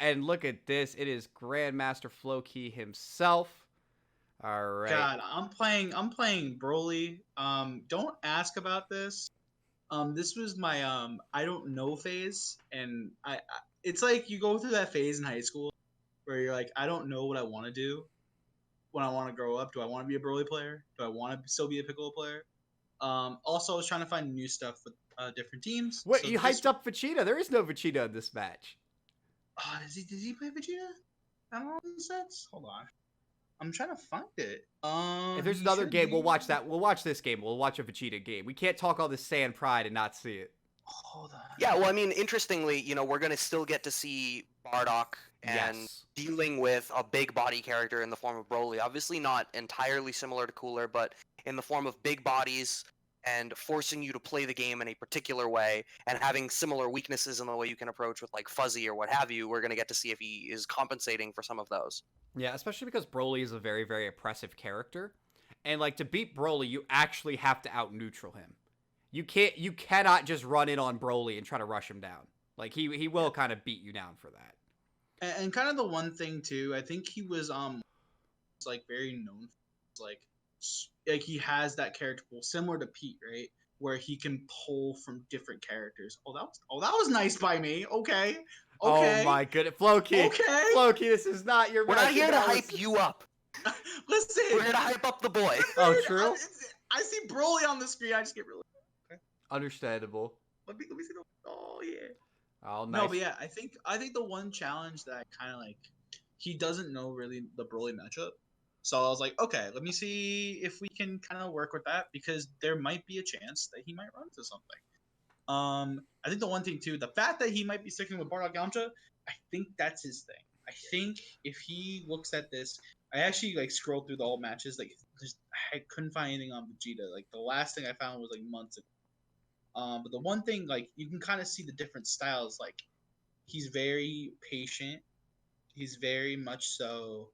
and look at this. It is Grandmaster Flokey himself. All right. God, I'm playing Broly. Don't ask about this. This was my I don't know phase, and it's like you go through that phase in high school where you're like, I don't know what I want to do when I want to grow up. Do I want to be a Broly player? Do I want to still be a Piccolo player? Also, I was trying to find new stuff with different teams. What, So you this, hyped up Vegeta? There is no Vegeta in this match. does he play Vegeta? I don't know what he says. Hold on, I'm trying to find it. If there's He another should game, be. we'll watch that. We'll watch this game. We'll watch a Vegeta game. We can't talk all this Saiyan pride and not see it. Hold on. Yeah, well, I mean, interestingly, we're going to still get to see Bardock and dealing with a big body character in the form of Broly. Obviously not entirely similar to Cooler, but in the form of big bodies and forcing you to play the game in a particular way and having similar weaknesses in the way you can approach with like Fuzzy or what have you. We're going to get to see if he is compensating for some of those. Yeah, especially because Broly is a very, very oppressive character. And like to beat Broly, you actually have to out-neutral him. You cannot just run in on Broly and try to rush him down. Like he will kind of beat you down for that. And kind of the one thing too, I think he was like very known for, like he has that character pool similar to Pete, right? Where he can pull from different characters. Oh, that was nice by me. Okay. Oh my goodness, Flokey. Okay. Flokey, this is not your match. We're not here to hype you up. Listen. We're here to hype up the boy. Oh, true? I see Broly on the screen. I just get really... Okay. Understandable. Let me see the... Oh, yeah. Oh, nice. No, but yeah, I think the one challenge that I kind of like... He doesn't know really the Broly matchup. So I was like, okay, let me see if we can kind of work with that, because there might be a chance that he might run into something. I think the one thing too, the fact that he might be sticking with Bardock Yamcha, I think that's his thing. I think if he looks at this, I actually like scrolled through the old matches, like I couldn't find anything on Vegeta. Like the last thing I found was like months ago. But the one thing, like you can kind of see the different styles. Like he's very patient. He's very much so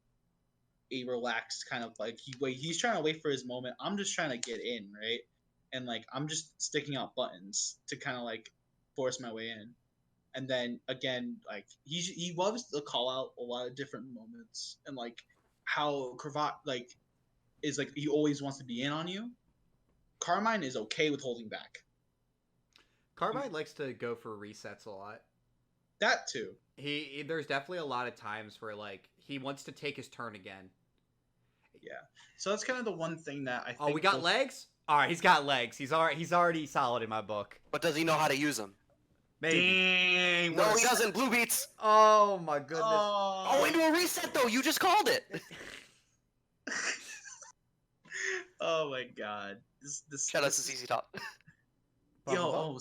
a relaxed kind of like he's trying to wait for his moment. I'm just trying to get in, right? And like I'm just sticking out buttons to kind of like force my way in. And then again, like he loves to call out a lot of different moments, and like how Cravat like is like he always wants to be in on you. Carmine is okay with holding back. Carmine likes to go for resets a lot. That too. There's definitely a lot of times where like he wants to take his turn again. Yeah. So that's kind of the one thing that I think. Oh, we got legs? All right, he's got legs. He's already solid in my book. But does he know how to use them? Maybe. Dang. No, he doesn't. Blue beats. Oh my goodness. Oh, into a reset though. You just called it. Oh my god. Shout out to ZZ Top. Yo,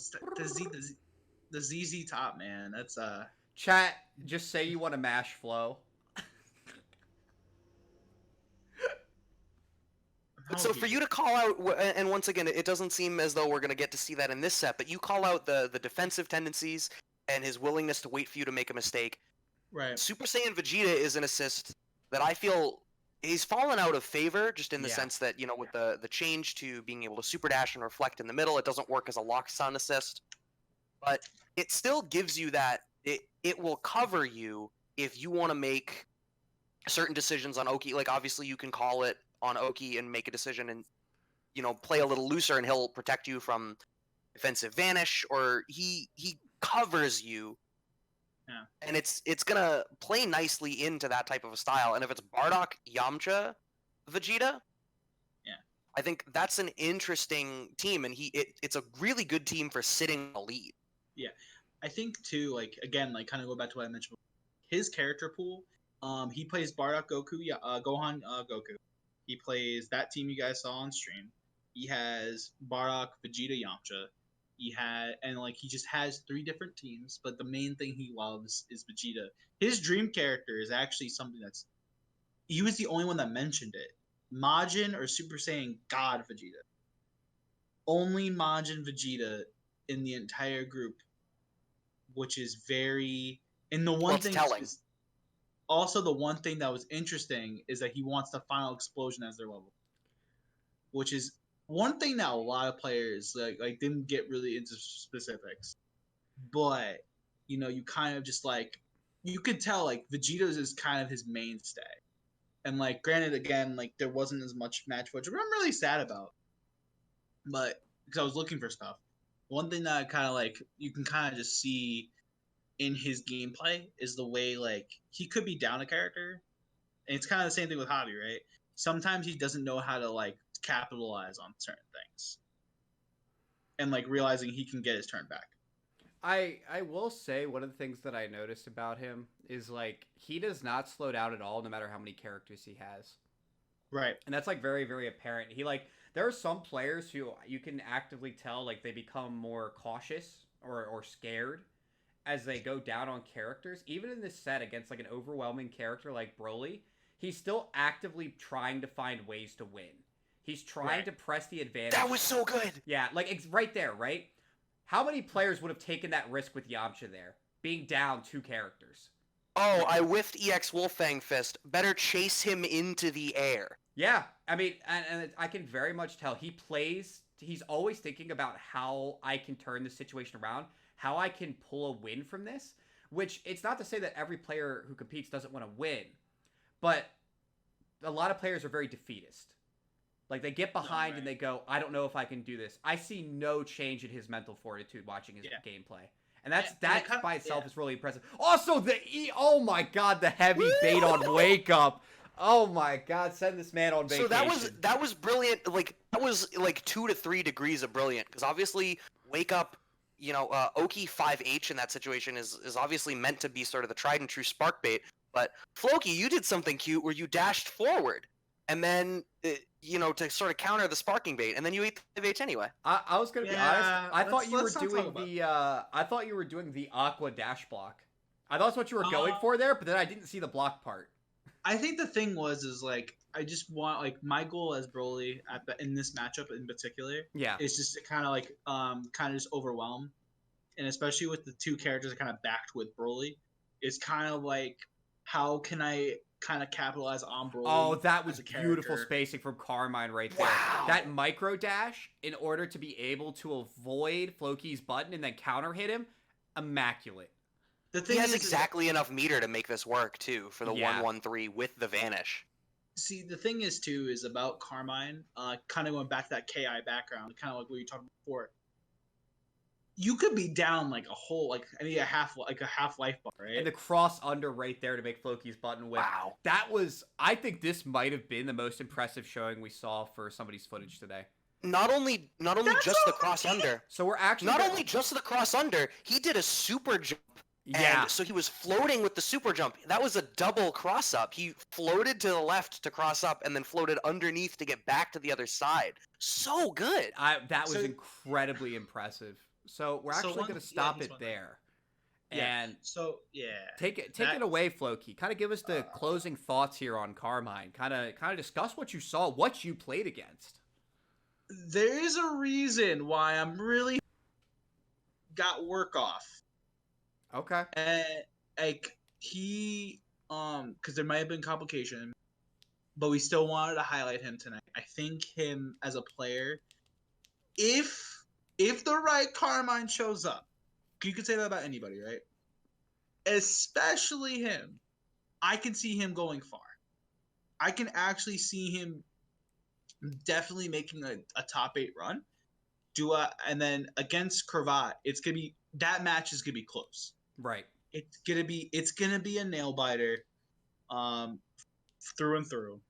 the ZZ Top, man. That's Chat, just say you want to mash Flow. So for you to call out, and once again, it doesn't seem as though we're going to get to see that in this set, but you call out the defensive tendencies and his willingness to wait for you to make a mistake. right. Super Saiyan Vegeta is an assist that I feel he's fallen out of favor, just in the sense that, with the change to being able to super dash and reflect in the middle, it doesn't work as a lock stun assist. But it still gives you that, it will cover you if you want to make certain decisions on Oki. Like, obviously, you can call it on Oki and make a decision and, play a little looser, and he'll protect you from defensive vanish, or he covers you. Yeah. And it's gonna play nicely into that type of a style. And if it's Bardock, Yamcha, Vegeta, I think that's an interesting team, and it's a really good team for sitting a lead. Yeah, I think too. Like again, like kind of go back to what I mentioned. His character pool. He plays Bardock, Goku, Gohan, Goku. He plays that team you guys saw on stream. He has Bardock, Vegeta, Yamcha. He just has 3 different teams, but the main thing he loves is Vegeta. His dream character is actually something he was the only one that mentioned it. Majin or Super Saiyan God Vegeta. Only Majin Vegeta in the entire group, which is very... And the one thing... telling. Also, the one thing that was interesting is that he wants the final explosion as their level. Which is one thing that a lot of players like didn't get really into specifics. But, you kind of just you could tell like Vegeta's is kind of his mainstay. And like granted again, like there wasn't as much match footage, which I'm really sad about. But because I was looking for stuff. One thing that I kind of like you can kind of just see in his gameplay is the way like he could be down a character. And it's kind of the same thing with Hobby, right? Sometimes he doesn't know how to like capitalize on certain things. And like realizing he can get his turn back. I will say one of the things that I noticed about him is like he does not slow down at all no matter how many characters he has. Right. And that's like very, very apparent. He like there are some players who you can actively tell like they become more cautious or scared as they go down on characters. Even in this set against like an overwhelming character like Broly, he's still actively trying to find ways to win. He's trying to press the advantage. That was so good. Yeah, like it's right there, right? How many players would have taken that risk with Yamcha there, being down 2 characters? Oh, I whiffed EX Wolfang Fist. Better chase him into the air. Yeah, I mean, and I can very much tell he's always thinking about how I can turn the situation around, how I can pull a win from this, which it's not to say that every player who competes doesn't want to win, but a lot of players are very defeatist. Like, they get behind and they go, I don't know if I can do this. I see no change in his mental fortitude watching his gameplay. And that by itself is really impressive. Also, oh my god, the heavy bait on Wake Up. Oh my god, send this man on vacation. So that was brilliant. Like, that was like 2 to 3 degrees of brilliant. Because obviously, Wake Up, you know, Oki 5H in that situation is obviously meant to be sort of the tried and true spark bait. But Flokey, you did something cute where you dashed forward. And then, you know, to sort of counter the sparking bait, and then you ate the 5H anyway. I was gonna be honest. I thought you were doing the Aqua dash block. I thought that's what you were going for there, but then I didn't see the block part. I think the thing is like I just want like my goal as Broly in this matchup in particular. Yeah. Is just to kind of like kind of just overwhelm, and especially with the 2 characters kind of backed with Broly, it's kind of like how can I kind of capitalize on Broly. Oh, that was beautiful spacing from Carmine right there. Wow. That micro dash, in order to be able to avoid Flokey's button and then counter hit him, immaculate. The thing he has exactly enough meter to make this work, too, for the 1-1-3 with the Vanish. See, the thing is, too, is about Carmine, kind of going back to that KI background, kind of like what you talked about before. You could be down like a whole, like maybe a half life bar, right? And the cross under right there to make Flokey's button whip. Wow. That was, I think this might have been the most impressive showing we saw for somebody's footage today. Not only just the cross under. So we're actually only just the cross under, he did a super jump. Yeah. And so he was floating with the super jump. That was a double cross up. He floated to the left to cross up and then floated underneath to get back to the other side. So good. That was incredibly impressive. So we're actually going to stop it there. Yeah. And take it away, Flokey. Kind of give us the closing thoughts here on Carmine. Kind of discuss what you saw, what you played against. There is a reason why I'm really got work off. Okay. And like he because there might have been complication, but we still wanted to highlight him tonight. I think him as a player, if the right Carmine shows up, you could say that about anybody, right? Especially him. I can see him going far. I can actually see him definitely making a top 8 run. And then against Cravat, that match is gonna be close. Right. It's gonna be a nail biter, through and through.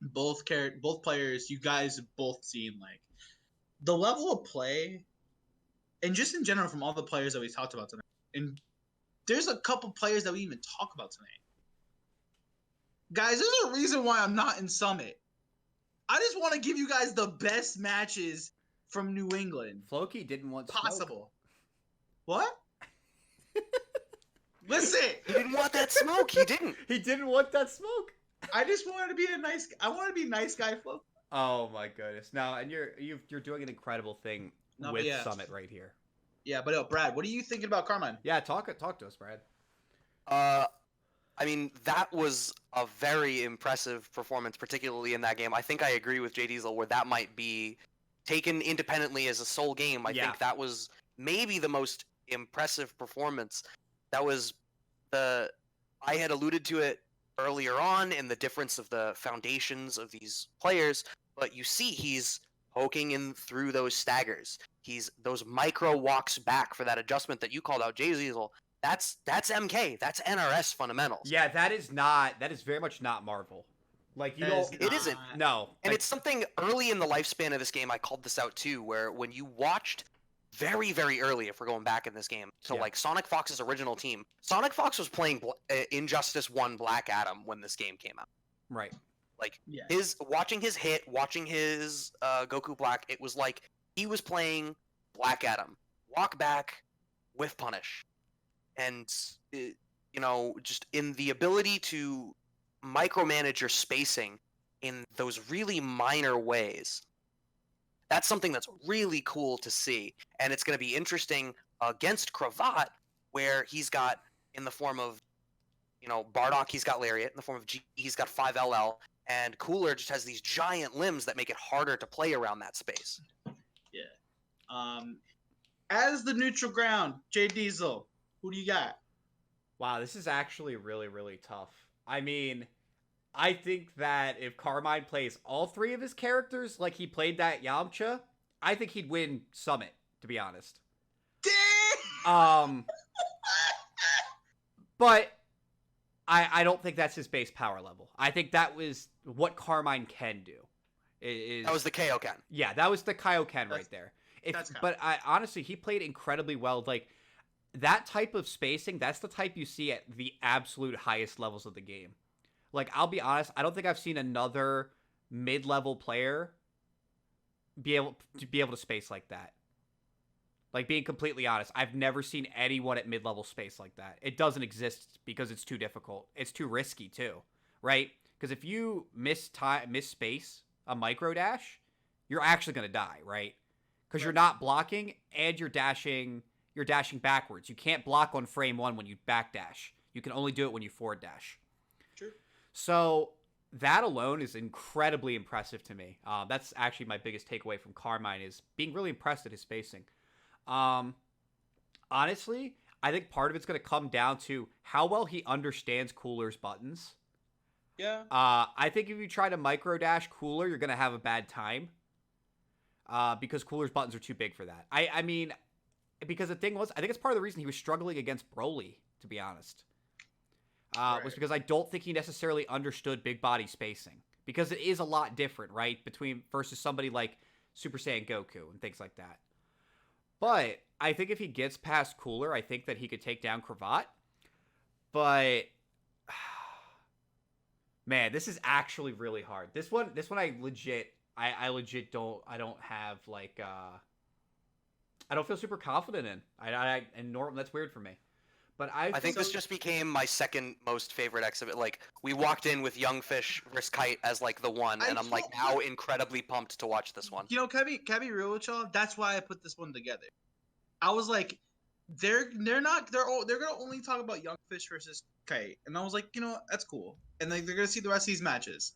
Both players, you guys have both seen like the level of play, and just in general from all the players that we talked about tonight. And there's a couple players that we even talk about tonight. Guys, there's a reason why I'm not in Summit. I just want to give you guys the best matches from New England. Flokey didn't want possible. Smoke. What? Listen, he didn't want that smoke. He didn't. He didn't want that smoke. I just wanted to be I want to be nice guy Flokey. Oh my goodness! No, and you're doing an incredible thing with Summit right here. Yeah, but Brad, what are you thinking about Carmine? Yeah, talk to us, Brad. I mean, that was a very impressive performance, particularly in that game. I think I agree with JDiesel where that might be taken independently as a sole game. I think that was maybe the most impressive performance. That was the I had alluded to it earlier on in the difference of the foundations of these players, but you see he's poking in through those staggers. He's those micro walks back for that adjustment that you called out, JDiesel. That's MK. That's NRS fundamentals. Yeah, that is very much not Marvel. Like you That don't. is It isn't. not- No, And like, it's something early in the lifespan of this game, I called this out too, where when you watched very, very early, if we're going back in this game, to Yeah. like Sonic Fox's original team, Sonic Fox was playing Injustice 1 Black Adam when this game came out. right. Like, Yeah. watching his hit, watching his Goku Black, it was like he was playing Black Adam. Walk back, whiff punish. And, just in the ability to micromanage your spacing in those really minor ways. That's something that's really cool to see. And it's going to be interesting against Cravat, where he's got, in the form of, Bardock, he's got Lariat. In the form of G, he's got 5LL. And Cooler just has these giant limbs that make it harder to play around that space. As the neutral ground, JDiesel, who do you got? Wow, this is actually really, really tough. I mean, I think that if Carmine plays all three of his characters like he played that Yamcha, I think he'd win Summit, to be honest. But I don't think that's his base power level. I think that was what Carmine can do. That was the Kaioken. Yeah, that was the Kaioken right there. That's But honestly, he played incredibly well. Like, that type of spacing, that's the type you see at the absolute highest levels of the game. Like, I'll be honest, I don't think I've seen another mid-level player be able to space like that. Like, being completely honest, I've never seen anyone at mid-level space like that. It doesn't exist because it's too difficult. It's too risky, too, right? Because if you miss space a micro dash, you're actually going to die, right? Because you're not blocking and you're dashing backwards. You can't block on frame 1 when you backdash. You can only do it when you forward dash. True. So that alone is incredibly impressive to me. That's actually my biggest takeaway from Carmine, is being really impressed at his spacing. Honestly, I think part of it's going to come down to how well he understands Cooler's buttons. Yeah. I think if you try to micro dash Cooler, you're going to have a bad time. Because Cooler's buttons are too big for that. I mean, because the thing was, I think it's part of the reason he was struggling against Broly, to be honest. Was because I don't think he necessarily understood big body spacing. Because it is a lot different, right? Versus somebody like Super Saiyan Goku and things like that. But I think if he gets past Cooler, I think that he could take down Cravat. But man, this is actually really hard. This one I legit don't have like I don't feel super confident in. And Norm, that's weird for me. But I think this just became my second most favorite exhibit. Like, we walked in with Young Fish vs. Kite as like the one, and I'm like now incredibly pumped to watch this one. Can I be real with y'all? That's why I put this one together. I was like, they're gonna only talk about Young Fish versus Kite, and I was like, that's cool. And like, they're gonna see the rest of these matches.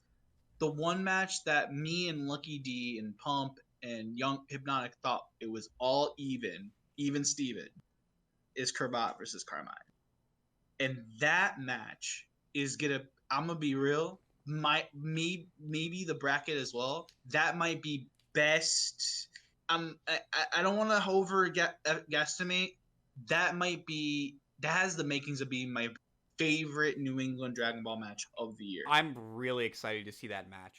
The one match that me and Lucky D and Pump and Young Hypnotic thought it was all even Steven, is Cravat versus Carmine. And that match is I'm gonna be real, maybe the bracket as well. That might be best. I don't want to guesstimate. That has the makings of being my favorite New England Dragon Ball match of the year. I'm really excited to see that match.